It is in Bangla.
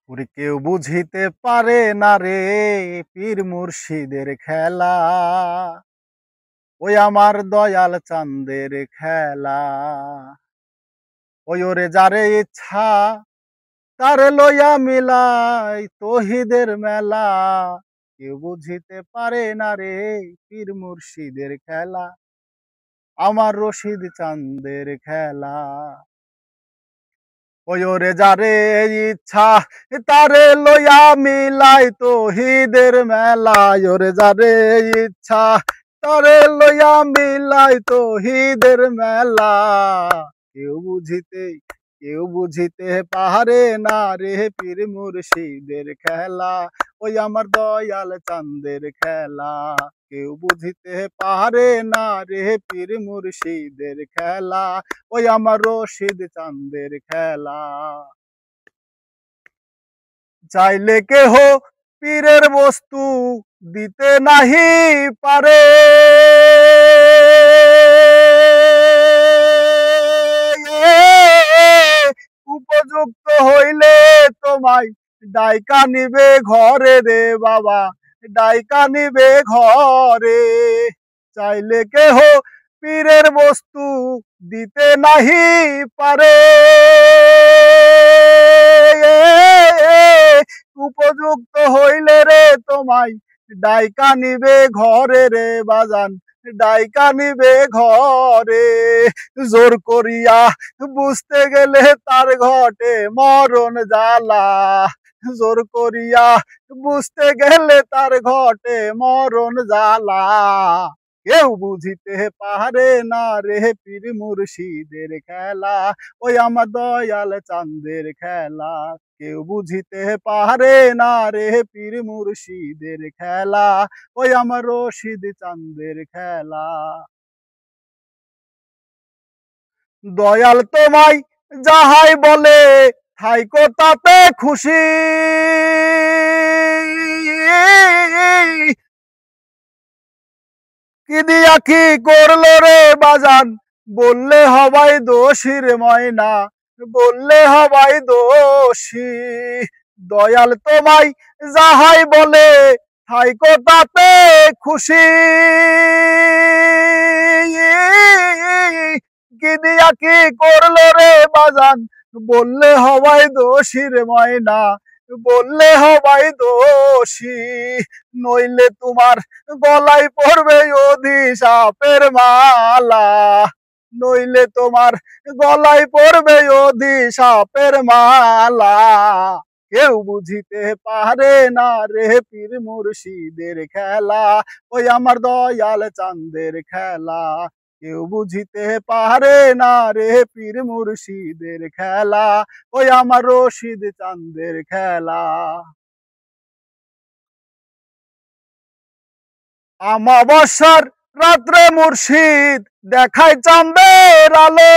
ওরে কেউ বুঝিতে পারে না রে পীর মুর্শিদের খেলা, ওই আমার দয়াল চাঁদের খেলা। ওই ওরে যারে ইচ্ছা তারে লইয়া মিলাই তহিদের মেলা, কেউ বুঝিতে পারে না রে পীর মুর্শিদের খেলা, আমার রশিদ চাঁদের খেলা। ওই ওরে যারে ইচ্ছা তারে লইয়া মিলাই তহিদের মেলা, ওরে যারে ইচ্ছা তারে লইয়া মিলাই তহিদের মেলা। কেউ বুঝিতে কেউ বুঝিতে পারে না রে পীর মুর্শিদের খেলা, ওই আমার দয়াল চাঁদের খেলা। কেউ বুঝিতে পারে না রে পীর মুর্শিদের খেলা, ওই আমার রশিদ চাঁদের খেলা। চাইলে কেহ পীরের বস্তু দিতে নাহি পারে, উপযুক্ত হইলে তোমায় ডাইকা নিবে ঘরে রে বাবা, ডাইকা নিবে ঘরে। চাইলে কেহ পীরের বস্তু দিতে নাহি পারে, উপযুক্ত হইলে রে তোমায় ডাইকা নিবে ঘরে রে বাজান, ডাইকা নিবে ঘরে। জোর করিয়া বুঝতে গেলে তার ঘটে মরণ জ্বালা, জোর করিয়া বুঝতে গেলে তার ঘটে মরণ জ্বালা। কেউ বুঝিতে পারে না রে পীর মুর্শিদের খেলা, ওই আমার দয়াল চাঁদের খেলা। কেউ বুঝিতে পারে না রে পীর মুর্শিদের খেলা, ওই আমার রশিদ চাঁদের খেলা। দয়াল তোমায় যাহাই বলে থাইকো তাতে খুশি, কি দিয়া কি করলো রে বাজান বললে হবাই দোষী রে ময়না, বললে হবাই দোষী। দয়াল তোমায় যাহাই বলে থাইকো তাতে খুশি, কি দিয়া কি করলো রে বাজান বললে হবাই দোষী রে ময়না, বললে হবাই দোষী। নইলে তোমার গলায় পড়বে অভিশাপের মালা, নইলে তোমার গলায় পড়বে অভিশাপের মালা। কেউ বুঝিতে পারে না রে পীর মুর্শিদের খেলা, ওই আমার দয়াল চাঁদের খেলা। কেউ বুঝিতে পারে না রে পীর মুর্শিদের খেলা, ওই আমার রশিদ চাঁদের খেলা। আমাবস্যার রাত্রে মুর্শিদ দেখায় চাঁদের আলো,